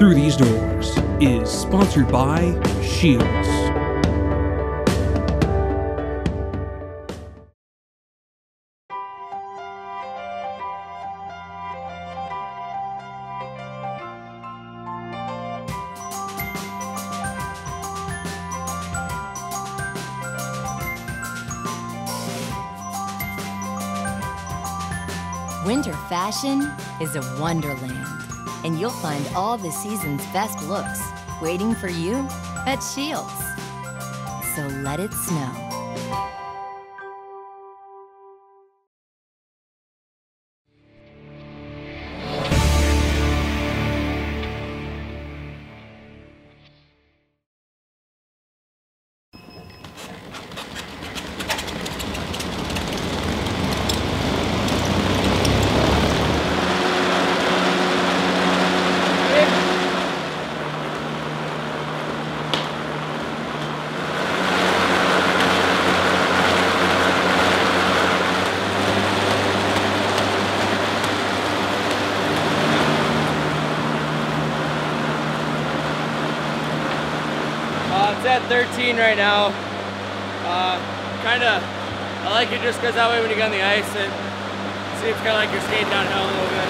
Through These Doors is sponsored by Shields. Winter fashion is a wonderland, and you'll find all the season's best looks waiting for you at Shields. So let it snow. It's at 13 right now. I like it just because that way when you get on the ice, it seems kind of like you're skating downhill a little bit.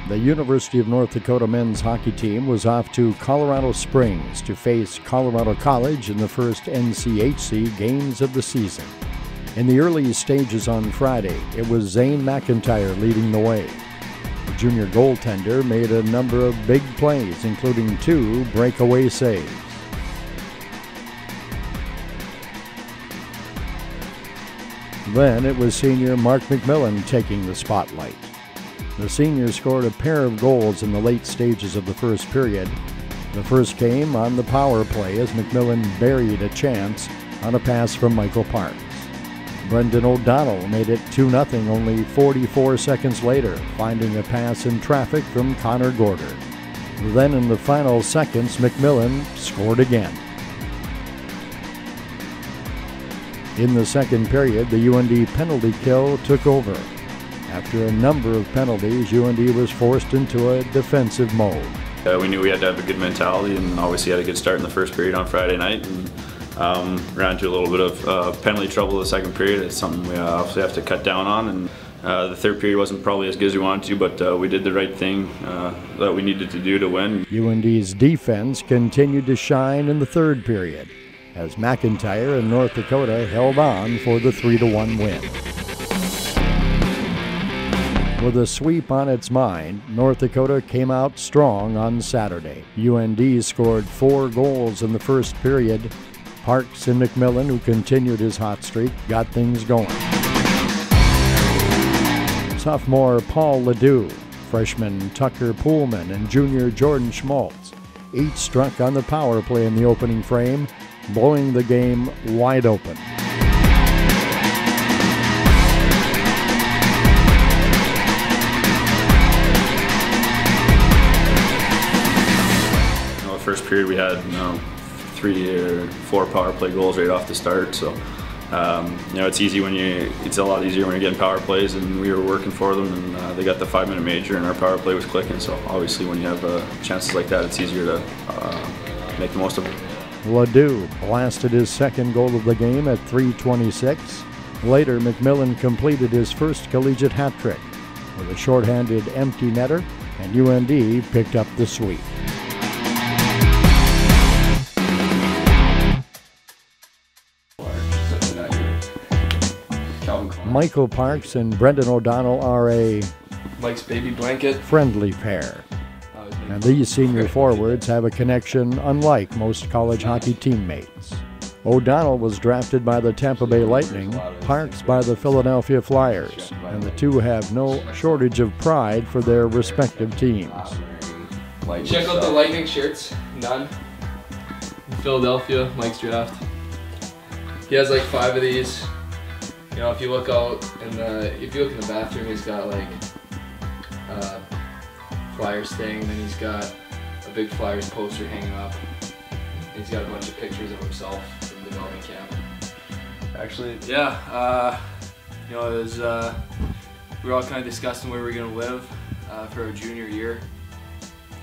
The University of North Dakota men's hockey team was off to Colorado Springs to face Colorado College in the first NCHC games of the season. In the early stages on Friday, it was Zane McIntyre leading the way. The junior goaltender made a number of big plays, including 2 breakaway saves. Then it was senior Mark McMillan taking the spotlight. The senior scored a pair of goals in the late stages of the first period. The first came on the power play as McMillan buried a chance on a pass from Michael Parks. Brendan O'Donnell made it 2-0 only 44 seconds later, finding a pass in traffic from Connor Gorder. Then in the final seconds, McMillan scored again. In the second period, the UND penalty kill took over. After a number of penalties, UND was forced into a defensive mode. We knew we had to have a good mentality and obviously had a good start in the first period on Friday night. And ran into a little bit of penalty trouble the second period. It's something we obviously have to cut down on. And the third period wasn't probably as good as we wanted to, but we did the right thing that we needed to do to win. UND's defense continued to shine in the third period as McIntyre and North Dakota held on for the 3-1 win. With a sweep on its mind, North Dakota came out strong on Saturday. UND scored 4 goals in the first period. Parks and McMillan, who continued his hot streak, got things going. Sophomore Paul Ledoux, freshman Tucker Poolman, and junior Jordan Schmaltz each struck on the power play in the opening frame, blowing the game wide open. First period we had 3 or 4 power play goals right off the start, so it's easy it's a lot easier when you're getting power plays, and we were working for them, and they got the 5-minute major and our power play was clicking, so obviously when you have chances like that, it's easier to make the most of it. Ledoux blasted his second goal of the game at 3:26. Later, McMillan completed his first collegiate hat trick with a shorthanded empty netter, and UND picked up the sweep. Michael Parks and Brendan O'Donnell are a Mike's baby blanket. friendly pair. And these senior forwards have a connection unlike most college hockey teammates. O'Donnell was drafted by the Tampa Bay Lightning, Parks by the Philadelphia Flyers, and the two have no shortage of pride for their respective teams. Check out the Lightning shirts. None. In Philadelphia, Mike's draft. He has like 5 of these. You know, if you look out in the bathroom, he's got like Flyers thing, and then he's got a big Flyers poster hanging up. He's got a bunch of pictures of himself from development camp. Actually, yeah, you know, it was, we were all kind of discussing where we were going to live for our junior year.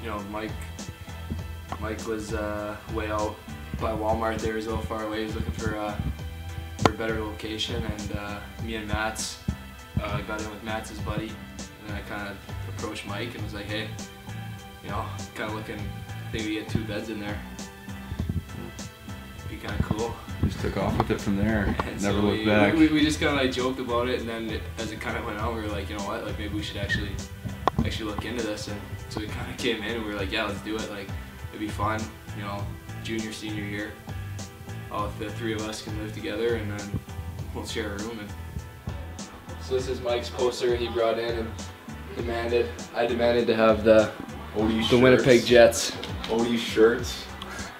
You know, Mike was way out by Walmart there, he's a little far away. He was looking for a better location, and me and Matt's got in with Matt's buddy, and then I kind of approached Mike and was like, hey, you know, kind of looking, I think we get 2 beds in there. Be kind of cool. Just took off with it from there. And Never so looked back. We just kind of like joked about it, and then as it kind of went on, we were like, you know what, like maybe we should actually look into this. And so we kind of came in and we were like, yeah, let's do it. Like it'd be fun, you know, junior, senior year. All the 3 of us can live together, and then we'll share a room. And so this is Mike's poster he brought in and I demanded to have the Winnipeg Jets. Odie shirts.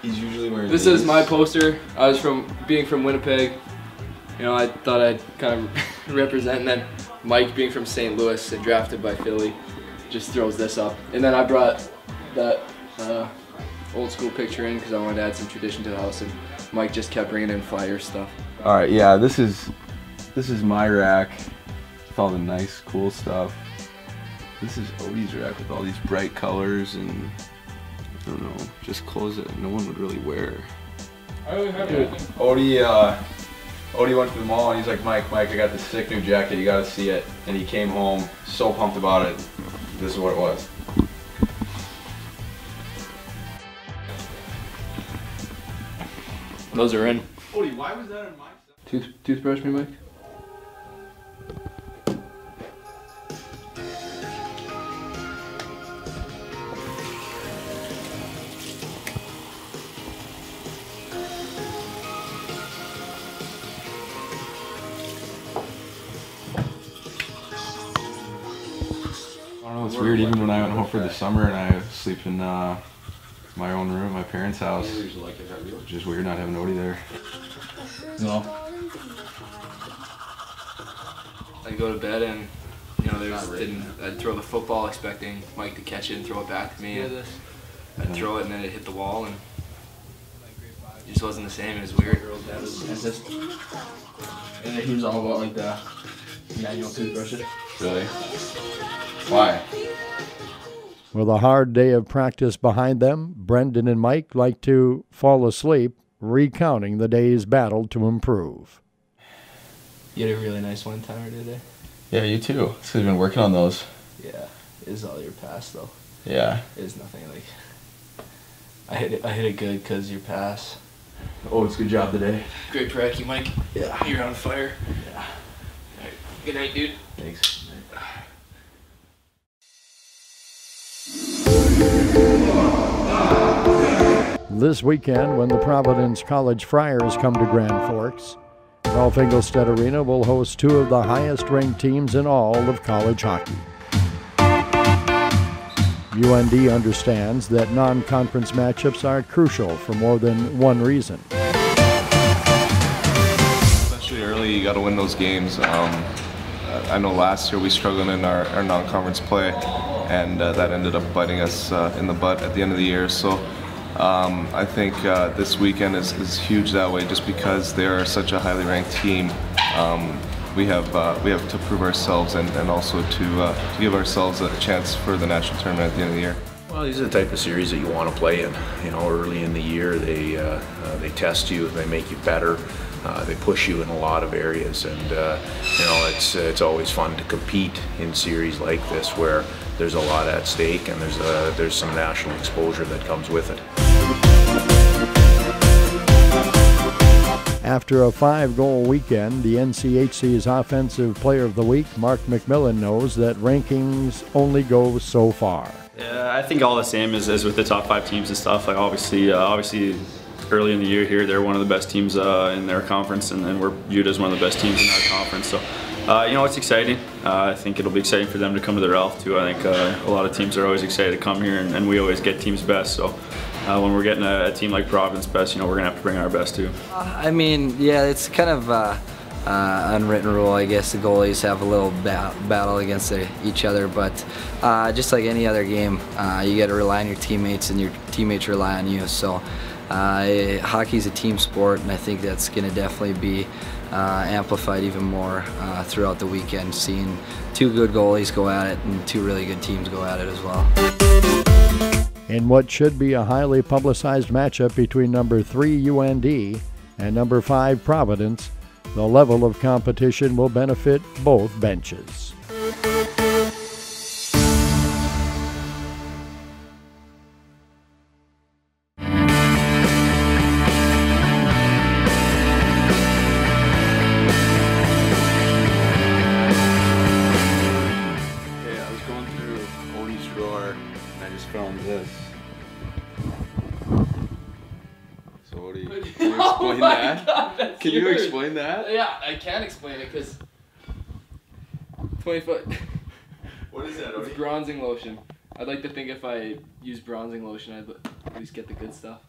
He's usually wearing This is my poster. I was being from Winnipeg. You know, I thought I'd kind of represent, and then Mike being from St. Louis and drafted by Philly just throws this up. And then I brought that old school picture in because I wanted to add some tradition to the house, and Mike just kept bringing in Flyers stuff. All right, yeah, this is my rack with all the nice, cool stuff. This is Odie's rack with all these bright colors and I don't know, just clothes that no one would really wear. I really have it. Odie went to the mall and he's like, Mike, I got this sick new jacket, you gotta see it. And he came home, so pumped about it. This is what it was. Those are in. Odie, why was that in my stuff? Toothbrush me, Mike? I don't know, it's weird, even when I went home for the summer and I sleep in my own room, my parents' house. It's just weird not having Odie there. No. I'd go to bed and, you know, I'd throw the football expecting Mike to catch it and throw it back to me. I'd throw it and then it'd hit the wall and it just wasn't the same. It was weird. And then he was all about like the manual toothbrushes. Really? Why? With a hard day of practice behind them, Brendan and Mike like to fall asleep recounting the day's battle to improve. You had a really nice one-timer today. Yeah, you too. It's 'cause you've been working on those. Yeah, it is all your pass though. Yeah. It is nothing like. I hit it good because your pass. Oh, it's a good job today. Great pracky, Mike. Yeah. You're on fire. Yeah. Right. Good night, dude. Thanks. This weekend, when the Providence College Friars come to Grand Forks, Ralph Engelstad Arena will host 2 of the highest-ranked teams in all of college hockey. UND understands that non-conference matchups are crucial for more than one reason. Especially early, you got to win those games. I know last year we struggled in our non-conference play, and that ended up biting us in the butt at the end of the year. So I think this weekend is huge that way, just because they are such a highly ranked team. We have to prove ourselves and also to give ourselves a chance for the national tournament at the end of the year. Well, these are the type of series that you want to play in. You know, early in the year, they test you, they make you better, they push you in a lot of areas, and you know, it's always fun to compete in series like this where there's a lot at stake and there's some national exposure that comes with it. After a 5-goal weekend, the NCHC's Offensive Player of the Week, Mark McMillan, knows that rankings only go so far. Yeah, I think all the same as with the top 5 teams and stuff. Like obviously early in the year here, they're one of the best teams in their conference, and we're viewed as one of the best teams in our conference. So, it's exciting. I think it'll be exciting for them to come to the Ralph too. I think a lot of teams are always excited to come here, and we always get teams best. So, when we're getting a team like Providence best, we're gonna have to bring our best too. I mean, yeah, it's kind of unwritten rule, I guess. The goalies have a little battle against each other, but just like any other game, you got to rely on your teammates, and your teammates rely on you. So hockey's a team sport, and I think that's going to definitely be amplified even more throughout the weekend, seeing 2 good goalies go at it and 2 really good teams go at it as well. In what should be a highly publicized matchup between number 3 UND and number 5 Providence, the level of competition will benefit both benches. Filmed this. So what do you, can you explain that? God, can you explain that? Yeah, I can explain it because 20 foot. What is that? It's bronzing lotion. I'd like to think if I use bronzing lotion, I'd at least get the good stuff.